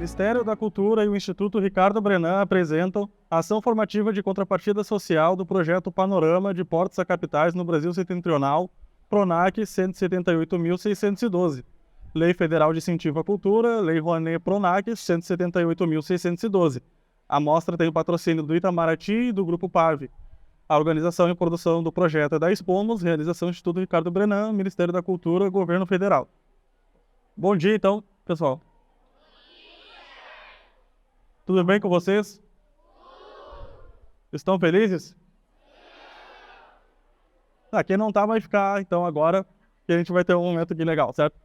Ministério da Cultura e o Instituto Ricardo Brenan apresentam a ação formativa de contrapartida social do projeto Panorama de Portos a Capitais no Brasil Setentrional, PRONAC 178.612. Lei Federal de Incentivo à Cultura, Lei Rouanet PRONAC 178.612. A mostra tem o patrocínio do Itamaraty e do Grupo PAV. A organização e produção do projeto é da Expomos, realização Instituto Ricardo Brenan, Ministério da Cultura, Governo Federal. Bom dia, então, pessoal. Tudo bem com vocês? Estão felizes? Quem não tá vai ficar, então, agora que a gente vai ter um momento aqui legal, certo?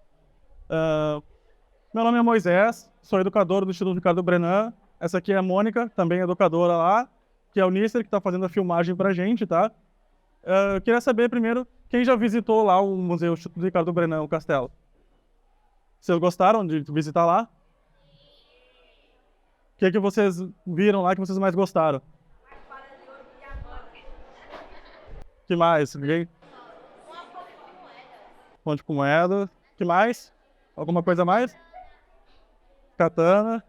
Meu nome é Moisés, sou educador do Instituto Ricardo Brenan. Essa aqui é a Mônica, também educadora lá, que é o Nícer, que está fazendo a filmagem pra gente, tá? Eu queria saber primeiro, quem já visitou lá o Museu Instituto Ricardo Brenan, o Castelo? Vocês gostaram de visitar lá? O que vocês viram lá que vocês mais gostaram? Que mais? Ninguém? Fonte com moeda. Que mais? Alguma coisa a mais? Katana.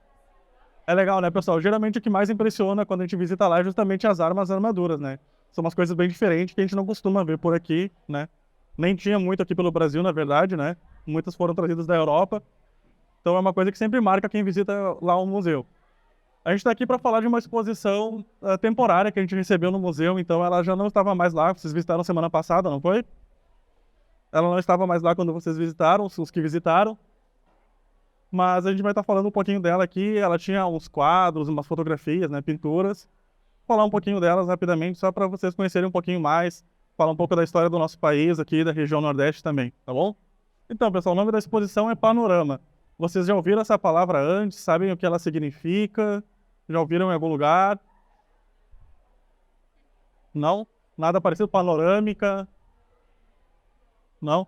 É legal, né, pessoal? Geralmente o que mais impressiona quando a gente visita lá é justamente as armas e as armaduras, né? São umas coisas bem diferentes que a gente não costuma ver por aqui, né? Nem tinha muito aqui pelo Brasil, na verdade, né? Muitas foram trazidas da Europa. Então é uma coisa que sempre marca quem visita lá o museu. A gente está aqui para falar de uma exposição temporária que a gente recebeu no museu, então ela já não estava mais lá. Vocês visitaram semana passada, não foi? Ela não estava mais lá quando vocês visitaram, os que visitaram. Mas a gente vai estar falando um pouquinho dela aqui. Ela tinha uns quadros, umas fotografias, né, pinturas. Vou falar um pouquinho delas rapidamente, só para vocês conhecerem um pouquinho mais. Falar um pouco da história do nosso país aqui, da região Nordeste também, tá bom? Então, pessoal, o nome da exposição é Panorama. Vocês já ouviram essa palavra antes? Sabem o que ela significa? Já ouviram em algum lugar? Não? Nada parecido? Panorâmica? Não?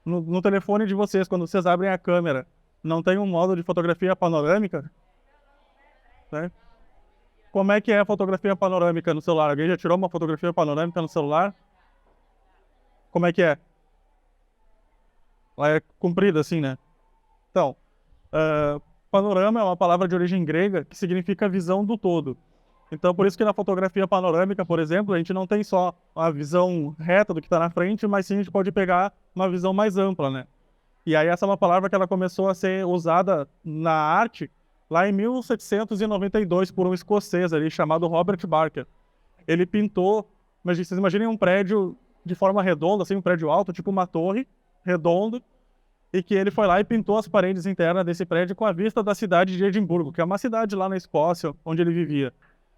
No telefone de vocês, quando vocês abrem a câmera, não tem um modo de fotografia panorâmica? Certo? Como é que é a fotografia panorâmica no celular? Alguém já tirou uma fotografia panorâmica no celular? Como é que é? Ela é comprida assim, né? Então, panorama é uma palavra de origem grega que significa visão do todo. Então, por isso que na fotografia panorâmica, por exemplo, a gente não tem só a visão reta do que está na frente, mas sim a gente pode pegar uma visão mais ampla, né? E aí essa é uma palavra que ela começou a ser usada na arte lá em 1792 por um escocês ali chamado Robert Barker. Ele pintou, mas vocês imaginem um prédio de forma redonda, assim, um prédio alto, tipo uma torre redonda, e que ele foi lá e pintou as paredes internas desse prédio com a vista da cidade de Edimburgo, que é uma cidade lá na Escócia, onde ele vivia.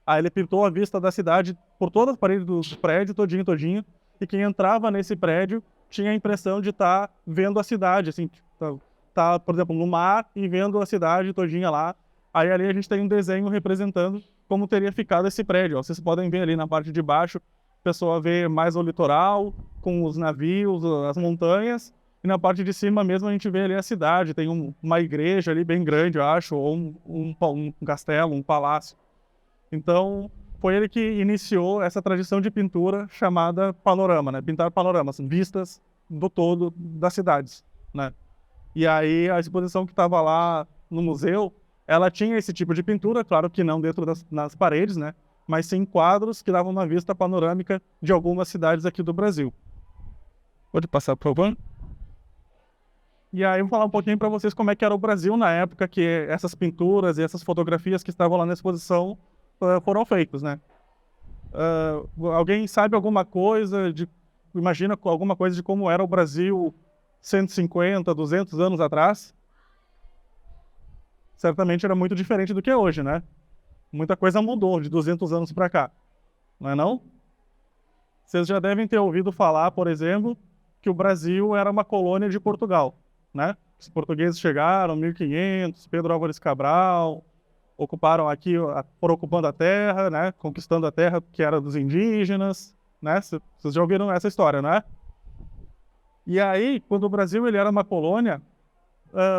Aí ele pintou a vista da cidade por todas as paredes do prédio, todinho, e quem entrava nesse prédio tinha a impressão de estar vendo a cidade, assim, tá, por exemplo, no mar e vendo a cidade todinha lá. Aí ali a gente tem um desenho representando como teria ficado esse prédio. Ó. Vocês podem ver ali na parte de baixo, a pessoa vê mais o litoral, com os navios, as montanhas, e na parte de cima mesmo a gente vê ali a cidade, tem uma igreja ali bem grande, eu acho, ou um castelo, um palácio. Então, foi ele que iniciou essa tradição de pintura chamada panorama, né? Pintar panoramas, vistas do todo das cidades, né? E aí a exposição que estava lá no museu, ela tinha esse tipo de pintura, claro que não dentro nas paredes, né? Mas sim quadros que davam uma vista panorâmica de algumas cidades aqui do Brasil. Pode passar, por favor? E aí eu vou falar um pouquinho para vocês como é que era o Brasil na época que essas pinturas e essas fotografias que estavam lá na exposição foram feitas, né? Alguém sabe alguma coisa, imagina alguma coisa de como era o Brasil 150, 200 anos atrás? Certamente era muito diferente do que é hoje, né? Muita coisa mudou de 200 anos para cá, não é não? Vocês já devem ter ouvido falar, por exemplo, que o Brasil era uma colônia de Portugal. Né? Os portugueses chegaram, 1500, Pedro Álvares Cabral, ocuparam aqui, foram ocupando a terra, né? Conquistando a terra que era dos indígenas, né? Vocês já ouviram essa história, né? E aí, quando o Brasil ele era uma colônia,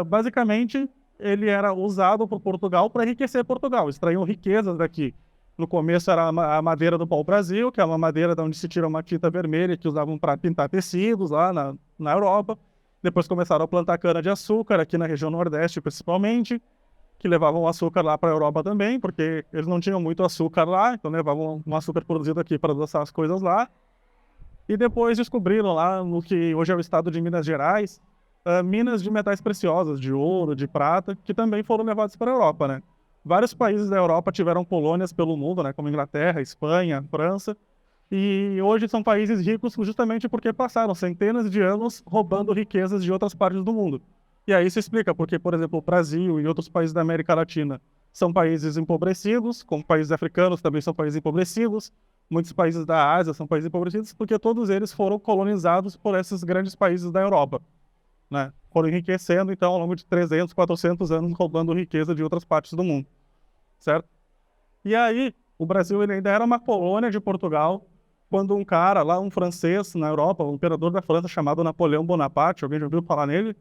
basicamente ele era usado por Portugal para enriquecer Portugal, extraíam riquezas daqui. No começo era a madeira do pau-brasil, que é uma madeira de onde se tira uma tinta vermelha que usavam para pintar tecidos lá na Europa. Depois começaram a plantar cana-de-açúcar, aqui na região Nordeste principalmente. que levavam açúcar lá para a Europa também, porque eles não tinham muito açúcar lá, então levavam um açúcar produzido aqui para adoçar as coisas lá. E depois descobriram lá no que hoje é o estado de Minas Gerais, minas de metais preciosos, de ouro, de prata, que também foram levados para a Europa, né? Vários países da Europa tiveram colônias pelo mundo, né? Como Inglaterra, Espanha, França. E hoje são países ricos justamente porque passaram centenas de anos roubando riquezas de outras partes do mundo. E aí isso explica porque, por exemplo, o Brasil e outros países da América Latina são países empobrecidos, como países africanos também são países empobrecidos, muitos países da Ásia são países empobrecidos, porque todos eles foram colonizados por esses grandes países da Europa, né? Foram enriquecendo, então, ao longo de 300, 400 anos, roubando riqueza de outras partes do mundo, certo? E aí, o Brasil ele ainda era uma colônia de Portugal, quando um cara lá, um francês na Europa, um imperador da França chamado Napoleão Bonaparte, alguém já ouviu falar nele?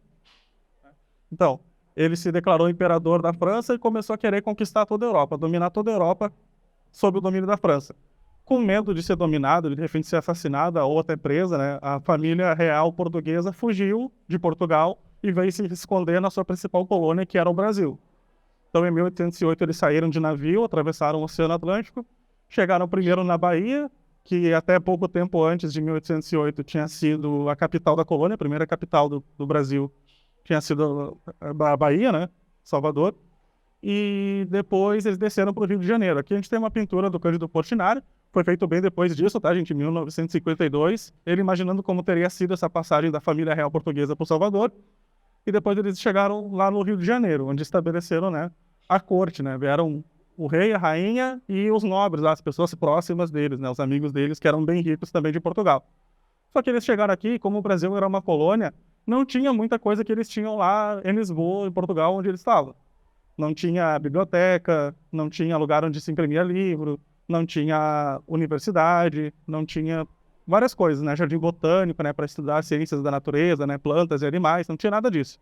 Então, ele se declarou imperador da França e começou a querer conquistar toda a Europa, dominar toda a Europa sob o domínio da França. Com medo de ser dominado, de repente ser assassinada ou até presa, né, a família real portuguesa fugiu de Portugal e veio se esconder na sua principal colônia, que era o Brasil. Então, em 1808, eles saíram de navio, atravessaram o Oceano Atlântico, chegaram primeiro na Bahia, que até pouco tempo antes de 1808 tinha sido a capital da colônia, a primeira capital do Brasil tinha sido a Bahia, né? Salvador. E depois eles desceram para o Rio de Janeiro. Aqui a gente tem uma pintura do Cândido Portinari, foi feito bem depois disso, tá, gente? Em 1952, ele imaginando como teria sido essa passagem da família real portuguesa para Salvador. E depois eles chegaram lá no Rio de Janeiro, onde estabeleceram, né, a corte, né? Vieram o rei, a rainha e os nobres, as pessoas próximas deles, né, os amigos deles, que eram bem ricos também de Portugal. Só que eles chegaram aqui, como o Brasil era uma colônia, não tinha muita coisa que eles tinham lá em Lisboa, em Portugal, onde eles estavam. Não tinha biblioteca, não tinha lugar onde se imprimia livro, não tinha universidade, não tinha várias coisas, né? Jardim botânico, né, para estudar ciências da natureza, né, plantas e animais, não tinha nada disso.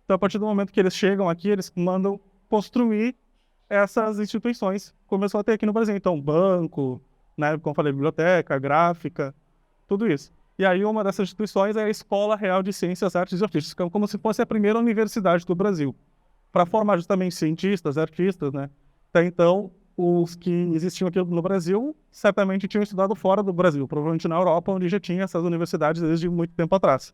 Então, a partir do momento que eles chegam aqui, eles mandam construir essas instituições. Começou a ter aqui no Brasil, então, banco, né, como eu falei, biblioteca, gráfica, tudo isso. E aí uma dessas instituições é a Escola Real de Ciências, Artes e Ofícios, que é como se fosse a primeira universidade do Brasil, para formar justamente cientistas, artistas, né? Até então, os que existiam aqui no Brasil certamente tinham estudado fora do Brasil, provavelmente na Europa, onde já tinha essas universidades desde muito tempo atrás.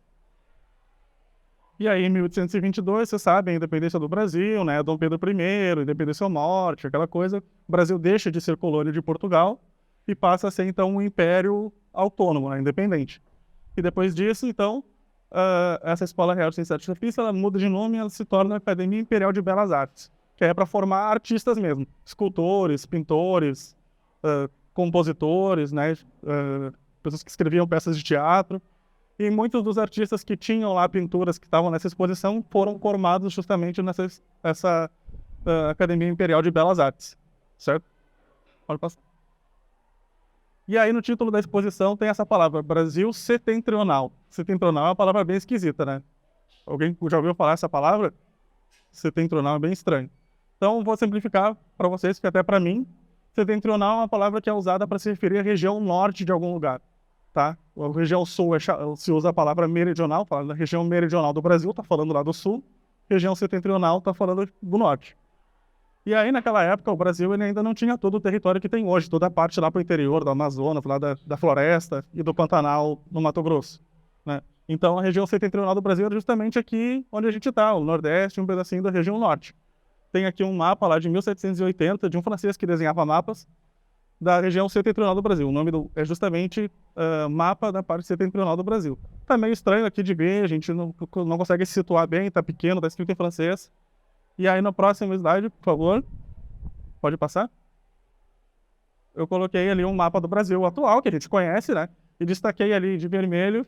E aí, em 1822, você sabe, a independência do Brasil, né? Dom Pedro I, independência ou morte, aquela coisa. O Brasil deixa de ser colônia de Portugal e passa a ser, então, um império autônomo, né? Independente. E depois disso, então, essa Escola Real de Ciências e Artes e Ofícios, ela muda de nome e ela se torna a Academia Imperial de Belas Artes, que é para formar artistas mesmo, escultores, pintores, compositores, né? Pessoas que escreviam peças de teatro. E muitos dos artistas que tinham lá pinturas que estavam nessa exposição foram formados justamente nessa Academia Imperial de Belas Artes, certo? Pode passar. E aí no título da exposição tem essa palavra, Brasil Setentrional. Setentrional é uma palavra bem esquisita, né? Alguém já ouviu falar essa palavra? Setentrional é bem estranho. Então vou simplificar para vocês, que até para mim, setentrional é uma palavra que é usada para se referir à região norte de algum lugar. Tá? A região sul se usa a palavra meridional, fala da região meridional do Brasil, está falando lá do sul, região setentrional está falando do norte. E aí, naquela época, o Brasil ele ainda não tinha todo o território que tem hoje, toda a parte lá para o interior, do Amazonas, lá da floresta e do Pantanal, no Mato Grosso, né? Então, a região setentrional do Brasil é justamente aqui onde a gente está, o Nordeste, um pedacinho da região Norte. Tem aqui um mapa lá de 1780, de um francês que desenhava mapas, da região setentrional do Brasil. O nome é justamente Mapa da parte setentrional do Brasil. Tá meio estranho aqui de ver, a gente não consegue se situar bem, tá pequeno, tá escrito em francês. E aí, no próximo slide, por favor, pode passar? Eu coloquei ali um mapa do Brasil atual, que a gente conhece, né? E destaquei ali de vermelho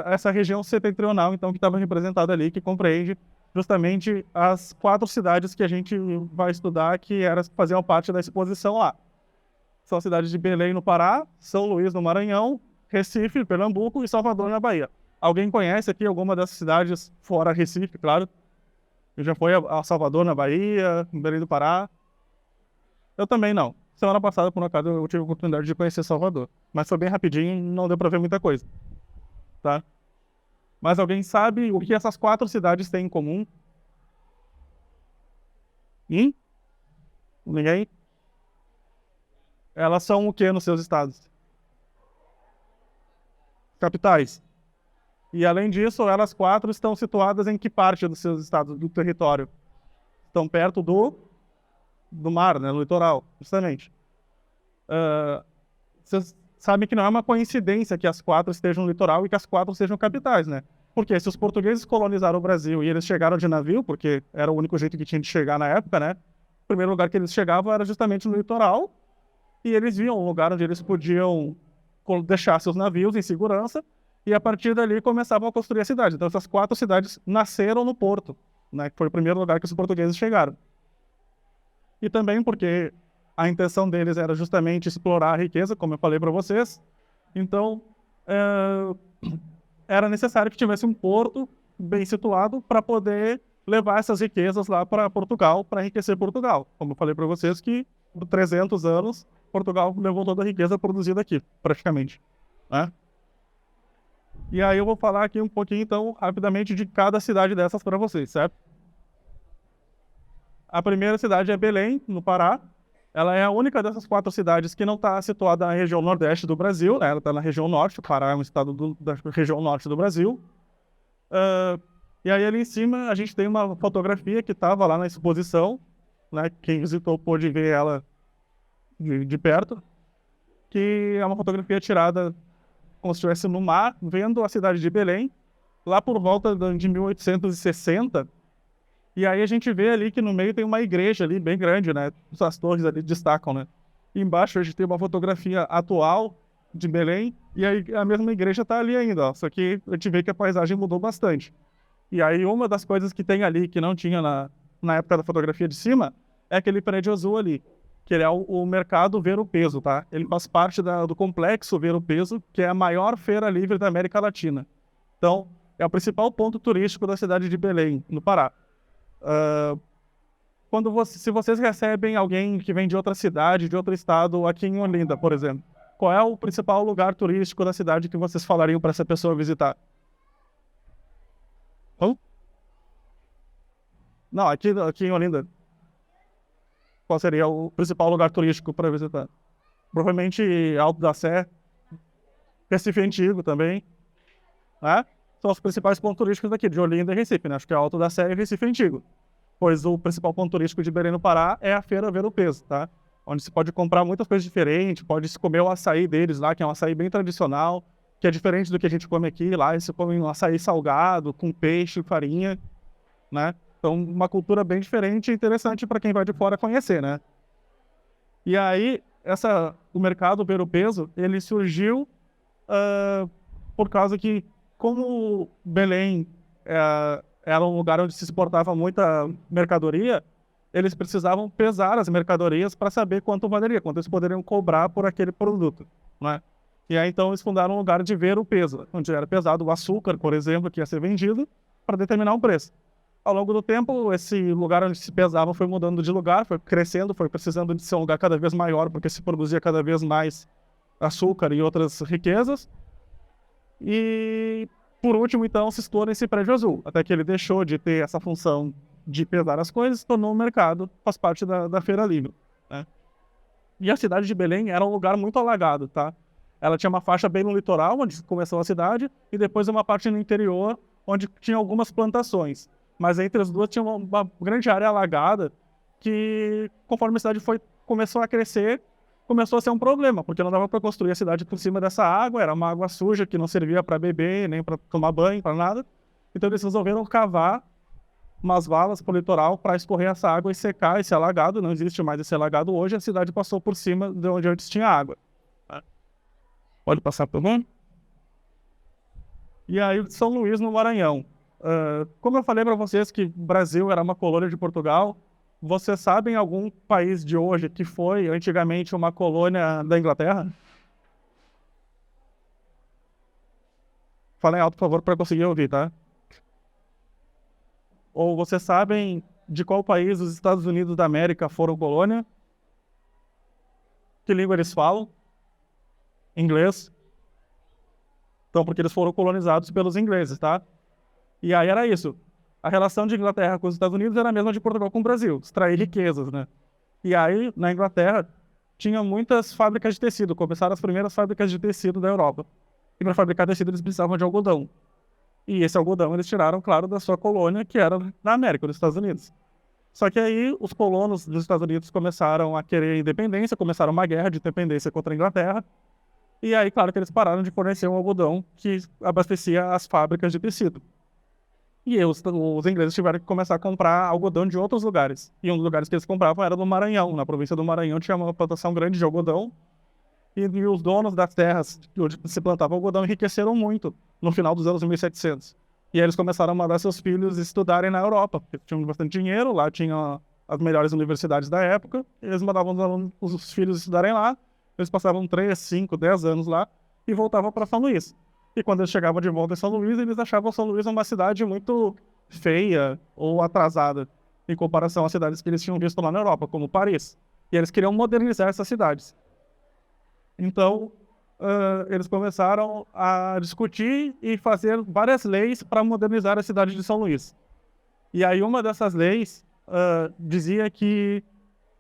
essa região setentrional, então, que estava representada ali, que compreende justamente as 4 cidades que a gente vai estudar, que faziam parte da exposição lá. São as cidades de Belém, no Pará, São Luís, no Maranhão, Recife, Pernambuco e Salvador, na Bahia. Alguém conhece aqui alguma dessas cidades, fora Recife, claro? Eu já fui a Salvador, na Bahia, em Belém do Pará? Eu também não. Semana passada, por um acaso, eu tive a oportunidade de conhecer Salvador. Mas foi bem rapidinho e não deu para ver muita coisa. Tá? Mas alguém sabe o que essas 4 cidades têm em comum? Hum? Ninguém? Elas são o que nos seus estados? Capitais. E além disso, elas quatro estão situadas em que parte dos seus estados, do território? Estão perto do mar, né, no litoral, justamente. Vocês sabem que não é uma coincidência que as quatro estejam no litoral e que as quatro sejam capitais, né? Porque se os portugueses colonizaram o Brasil e eles chegaram de navio, porque era o único jeito que tinha de chegar na época, né? O primeiro lugar que eles chegavam era justamente no litoral, e eles viam um lugar onde eles podiam deixar seus navios em segurança, e a partir dali começavam a construir a cidade. Então essas quatro cidades nasceram no porto, né? Que foi o primeiro lugar que os portugueses chegaram. E também porque a intenção deles era justamente explorar a riqueza, como eu falei para vocês. Então, era necessário que tivesse um porto bem situado para poder levar essas riquezas lá para Portugal, para enriquecer Portugal. Como eu falei para vocês que por 300 anos, Portugal levou toda a riqueza produzida aqui, praticamente, né? E aí eu vou falar aqui um pouquinho, então, rapidamente de cada cidade dessas para vocês, certo? A primeira cidade é Belém, no Pará. Ela é a única dessas quatro cidades que não está situada na região nordeste do Brasil, né? Ela está na região norte. O Pará é um estado da região norte do Brasil. E aí ali em cima a gente tem uma fotografia que estava lá na exposição, né? Quem visitou pôde ver ela de perto, que é uma fotografia tirada como se estivesse no mar, vendo a cidade de Belém, lá por volta de 1860. E aí a gente vê ali que no meio tem uma igreja ali bem grande, né? As torres ali destacam, né? E embaixo a gente tem uma fotografia atual de Belém, e aí a mesma igreja está ali ainda, ó. Só que a gente vê que a paisagem mudou bastante. E aí uma das coisas que tem ali, que não tinha na época da fotografia de cima, é aquele prédio azul ali, que ele é o mercado Ver o Peso, tá? Ele faz parte do complexo Ver o Peso, que é a maior feira livre da América Latina. Então, é o principal ponto turístico da cidade de Belém, no Pará. Se vocês recebem alguém que vem de outra cidade, de outro estado, aqui em Olinda, por exemplo, qual é o principal lugar turístico da cidade que vocês falariam para essa pessoa visitar? Não, aqui em Olinda. Qual seria o principal lugar turístico para visitar? Provavelmente Alto da Sé, Recife Antigo também, né? São os principais pontos turísticos daqui, de Olinda e Recife, né? Acho que é Alto da Sé e Recife Antigo. Pois o principal ponto turístico de Belém no Pará é a Feira Ver o Peso, tá? Onde se pode comprar muitas coisas diferentes, pode se comer o açaí deles lá, que é um açaí bem tradicional, que é diferente do que a gente come aqui. Lá eles comem um açaí salgado, com peixe, farinha, né? Então, uma cultura bem diferente e interessante para quem vai de fora conhecer, né? E aí, o mercado Ver o Peso, ele surgiu por causa que, como Belém era um lugar onde se exportava muita mercadoria, eles precisavam pesar as mercadorias para saber quanto valeria, quanto eles poderiam cobrar por aquele produto, né? E aí, então, eles fundaram um lugar de ver o peso, onde era pesado o açúcar, por exemplo, que ia ser vendido, para determinar um preço. Ao longo do tempo, esse lugar onde se pesava foi mudando de lugar, foi crescendo, foi precisando de ser um lugar cada vez maior, porque se produzia cada vez mais açúcar e outras riquezas. E, por último, então, se expôs esse prédio azul, até que ele deixou de ter essa função de pesar as coisas, se tornou um mercado, faz parte da Feira Livre, né? E a cidade de Belém era um lugar muito alagado, tá? Ela tinha uma faixa bem no litoral, onde começou a cidade, e depois uma parte no interior, onde tinha algumas plantações. Mas entre as duas tinha uma grande área alagada que, conforme a cidade começou a crescer, começou a ser um problema, porque não dava para construir a cidade por cima dessa água, era uma água suja que não servia para beber, nem para tomar banho, para nada. Então eles resolveram cavar umas valas para o litoral para escorrer essa água e secar esse alagado. Não existe mais esse alagado hoje, a cidade passou por cima de onde antes tinha água. Pode passar por mim? E aí, São Luís, no Maranhão. Como eu falei para vocês que o Brasil era uma colônia de Portugal, vocês sabem algum país de hoje que foi antigamente uma colônia da Inglaterra? Falem alto, por favor, para conseguir ouvir, tá? Ou vocês sabem de qual país os Estados Unidos da América foram colônia? Que língua eles falam? Inglês. Então, porque eles foram colonizados pelos ingleses, tá? E aí era isso. a relação de Inglaterra com os Estados Unidos era a mesma de Portugal com o Brasil, extrair riquezas, né? E aí, na Inglaterra, tinha muitas fábricas de tecido, começaram as primeiras fábricas de tecido da Europa. E para fabricar tecido eles precisavam de algodão. E esse algodão eles tiraram, claro, da sua colônia, que era na América, nos Estados Unidos. Só que aí os colonos dos Estados Unidos começaram a querer independência, começaram uma guerra de independência contra a Inglaterra. E aí, claro que eles pararam de fornecer um algodão que abastecia as fábricas de tecido. E aí, os ingleses tiveram que começar a comprar algodão de outros lugares. E um dos lugares que eles compravam era do Maranhão. Na província do Maranhão tinha uma plantação grande de algodão. E os donos das terras onde se plantava algodão enriqueceram muito no final dos anos 1700. E aí eles começaram a mandar seus filhos estudarem na Europa, porque tinham bastante dinheiro, lá tinha as melhores universidades da época, e eles mandavam os filhos estudarem lá, eles passavam 3, 5, 10 anos lá e voltavam para São Luís. E quando eles chegavam de volta em São Luís, eles achavam São Luís uma cidade muito feia ou atrasada em comparação às cidades que eles tinham visto lá na Europa, como Paris. E eles queriam modernizar essas cidades. Então, eles começaram a discutir e fazer várias leis para modernizar a cidade de São Luís. E aí uma dessas leis dizia que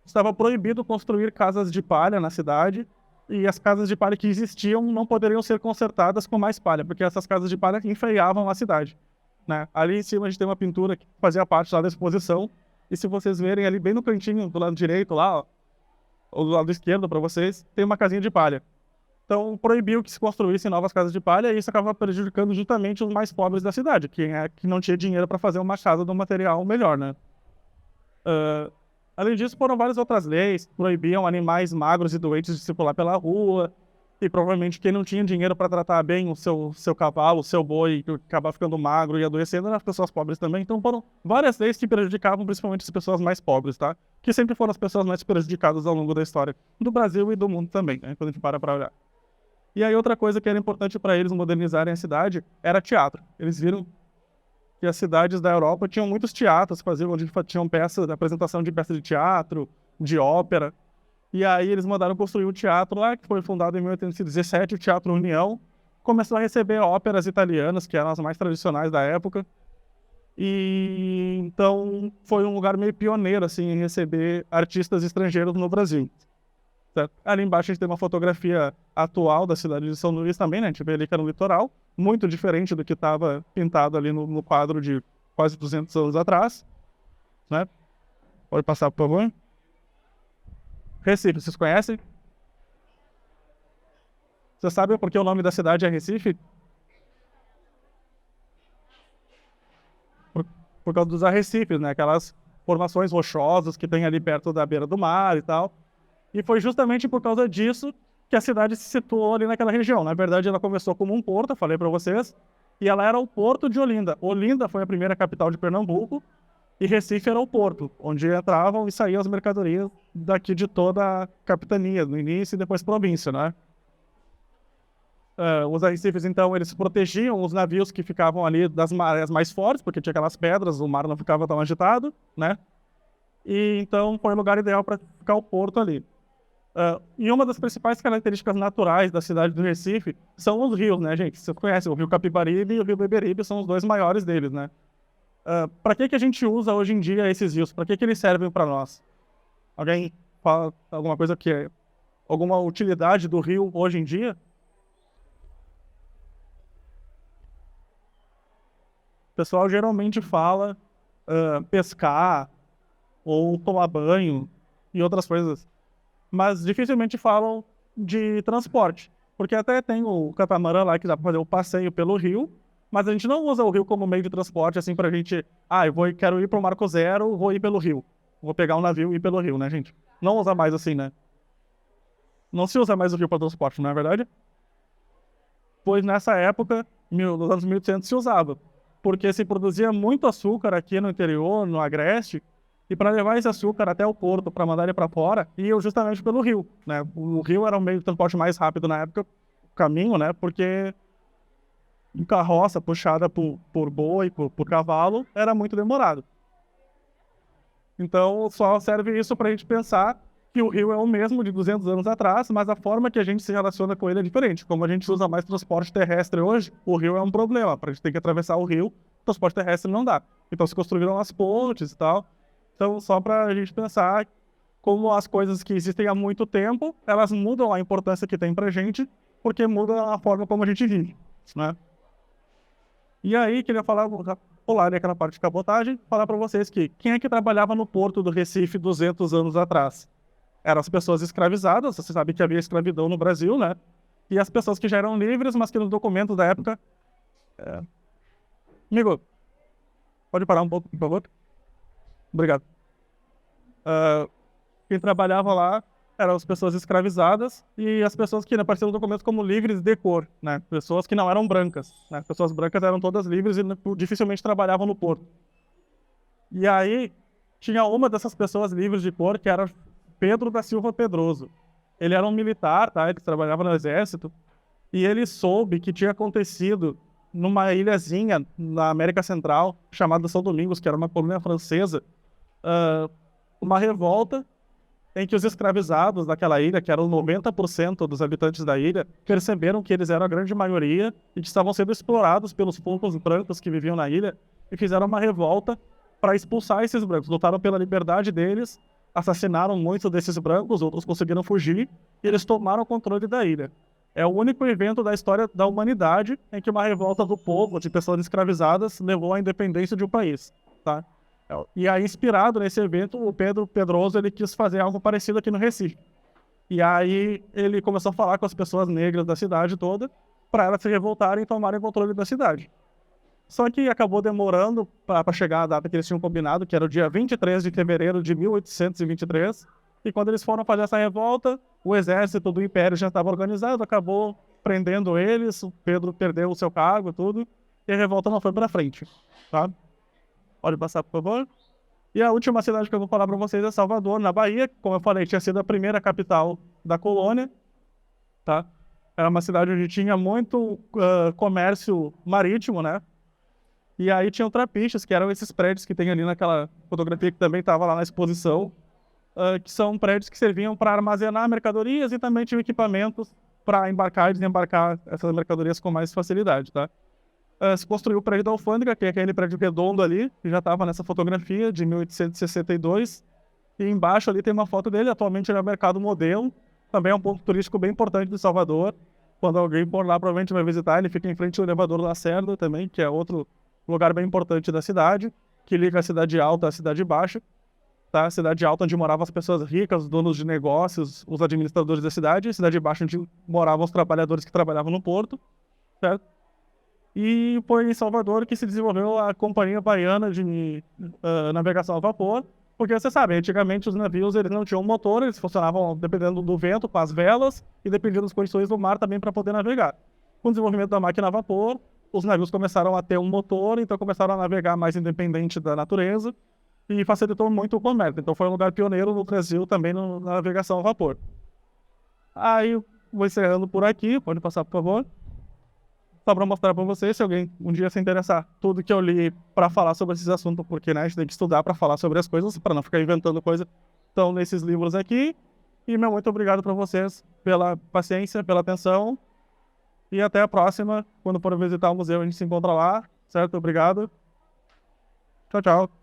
estava proibido construir casas de palha na cidade, e as casas de palha que existiam não poderiam ser consertadas com mais palha, porque essas casas de palha enfeiavam a cidade, né? Ali em cima a gente tem uma pintura que fazia parte lá da exposição, e se vocês verem ali bem no cantinho do lado direito lá, ó, ou do lado esquerdo para vocês, tem uma casinha de palha. Então proibiu que se construíssem novas casas de palha, e isso acabava prejudicando justamente os mais pobres da cidade, que não tinha dinheiro para fazer uma casa de um material melhor, né? Além disso, foram várias outras leis que proibiam animais magros e doentes de circular pela rua, e provavelmente quem não tinha dinheiro para tratar bem o seu cavalo, o seu boi, que acabava ficando magro e adoecendo, eram as pessoas pobres também. Então foram várias leis que prejudicavam principalmente as pessoas mais pobres, tá? Que sempre foram as pessoas mais prejudicadas ao longo da história do Brasil e do mundo também, né? Quando a gente para olhar. E aí outra coisa que era importante para eles modernizarem a cidade era teatro. Eles viram que as cidades da Europa tinham muitos teatros, onde tinham peças, apresentação de peças de teatro, de ópera. E aí eles mandaram construir um teatro lá, que foi fundado em 1817, o Teatro União. Começou a receber óperas italianas, que eram as mais tradicionais da época. E então foi um lugar meio pioneiro assim, em receber artistas estrangeiros no Brasil. Certo? Ali embaixo a gente tem uma fotografia atual da cidade de São Luís também, né? A gente vê ali que era no litoral, muito diferente do que estava pintado ali no quadro de quase 200 anos atrás, né? Pode passar, por favor. Recife, vocês conhecem? Vocês sabem por que o nome da cidade é Recife? Por causa dos arrecifes, né? Aquelas formações rochosas que tem ali perto da beira do mar e tal. E foi justamente por causa disso que a cidade se situou ali naquela região. Na verdade, ela começou como um porto, eu falei para vocês, e ela era o porto de Olinda. Olinda foi a primeira capital de Pernambuco, e Recife era o porto, onde entravam e saíam as mercadorias daqui de toda a capitania, no início e depois província, né? Os arrecifes, então, eles protegiam os navios que ficavam ali das marés mais fortes, porque tinha aquelas pedras, o mar não ficava tão agitado, né? E então foi o lugar ideal para ficar o porto ali. E uma das principais características naturais da cidade do Recife são os rios, né, gente? Vocês conhecem o Rio Capibaribe e o Rio Beberibe, são os dois maiores deles, né? Para que a gente usa hoje em dia esses rios? Para que eles servem para nós? Alguém fala alguma coisa alguma utilidade do rio hoje em dia? O pessoal geralmente fala pescar ou tomar banho e outras coisas, mas dificilmente falam de transporte, porque até tem o catamarã lá que dá para fazer o passeio pelo rio, mas a gente não usa o rio como meio de transporte assim pra gente, quero ir pro Marco Zero, vou ir pelo rio, vou pegar um navio e ir pelo rio, né, gente? Não usa mais assim, né? Não se usa mais o rio para transporte, não é verdade? Pois nessa época, nos anos 1800 se usava, porque se produzia muito açúcar aqui no interior, no Agreste, e para levar esse açúcar até o porto, para mandar ele para fora, iam justamente pelo rio, né? O rio era o meio de transporte mais rápido na época, o caminho, né? Porque carroça puxada por boi, por cavalo, era muito demorado. Então, só serve isso para a gente pensar que o rio é o mesmo de 200 anos atrás, mas a forma que a gente se relaciona com ele é diferente. Como a gente usa mais transporte terrestre hoje, o rio é um problema. A gente tem que atravessar o rio transporte terrestre não dá. Então se construíram as pontes e tal. Então, só para a gente pensar como as coisas que existem há muito tempo, elas mudam a importância que tem pra gente, porque muda a forma como a gente vive, né? E aí, queria falar, pular aquela parte de cabotagem, falar para vocês que quem é que trabalhava no porto do Recife 200 anos atrás? Eram as pessoas escravizadas, você sabe que havia escravidão no Brasil, né? E as pessoas que já eram livres, mas que nos documentos da época... Amigo, pode parar um pouco, por favor? Obrigado. Quem trabalhava lá eram as pessoas escravizadas e as pessoas que apareciam no documento como livres de cor, né? Pessoas que não eram brancas, né? Pessoas brancas eram todas livres e dificilmente trabalhavam no porto. E aí, tinha uma dessas pessoas livres de cor que era Pedro da Silva Pedroso. Ele era um militar, tá? Ele trabalhava no exército e ele soube que tinha acontecido numa ilhazinha na América Central, chamada São Domingos, que era uma colônia francesa, uma revolta em que os escravizados daquela ilha, que eram 90% dos habitantes da ilha, perceberam que eles eram a grande maioria e que estavam sendo explorados pelos poucos brancos que viviam na ilha e fizeram uma revolta para expulsar esses brancos. Lutaram pela liberdade deles, assassinaram muitos desses brancos, outros conseguiram fugir e eles tomaram o controle da ilha. É o único evento da história da humanidade em que uma revolta do povo, de pessoas escravizadas, levou à independência de um país, tá? E aí, inspirado nesse evento, o Pedro Pedroso ele quis fazer algo parecido aqui no Recife. E aí ele começou a falar com as pessoas negras da cidade toda para elas se revoltarem e tomarem controle da cidade. Só que acabou demorando para chegar a data que eles tinham combinado, que era o dia 23 de fevereiro de 1823. E quando eles foram fazer essa revolta, o exército do Império já estava organizado, acabou prendendo eles, o Pedro perdeu o seu cargo e tudo, e a revolta não foi para frente, tá? Pode passar, por favor. E a última cidade que eu vou falar para vocês é Salvador, na Bahia. Como eu falei, tinha sido a primeira capital da colônia, tá? Era uma cidade onde tinha muito comércio marítimo, né? E aí tinham trapiches, que eram esses prédios que tem ali naquela fotografia que também estava lá na exposição, que são prédios que serviam para armazenar mercadorias e também tinham equipamentos para embarcar e desembarcar essas mercadorias com mais facilidade, tá? Se construiu o prédio da alfândega, que é aquele prédio redondo ali, que já estava nessa fotografia de 1862. E embaixo ali tem uma foto dele, atualmente ele é o Mercado Modelo, também é um ponto turístico bem importante de Salvador. Quando alguém for lá, provavelmente vai visitar, ele fica em frente ao elevador Lacerda também, que é outro lugar bem importante da cidade, que liga a cidade alta à cidade baixa. Tá? A cidade alta onde moravam as pessoas ricas, os donos de negócios, os administradores da cidade, e a cidade baixa onde moravam os trabalhadores que trabalhavam no porto, certo? E foi em Salvador que se desenvolveu a Companhia Baiana de Navegação a Vapor, porque você sabe, antigamente os navios eles não tinham motor, eles funcionavam dependendo do vento, com as velas, e dependendo das condições do mar também para poder navegar. Com o desenvolvimento da máquina a vapor, os navios começaram a ter um motor, então começaram a navegar mais independente da natureza, e facilitou muito o comércio. Então foi um lugar pioneiro no Brasil também na navegação a vapor. Aí, vou encerrando por aqui, pode passar por favor. Só para mostrar para vocês, se alguém um dia se interessar, tudo que eu li para falar sobre esses assuntos, porque né, a gente tem que estudar para falar sobre as coisas, para não ficar inventando coisa, estão nesses livros aqui. E meu muito obrigado para vocês pela paciência, pela atenção. E até a próxima, quando for visitar o museu, a gente se encontra lá, certo? Obrigado. Tchau, tchau.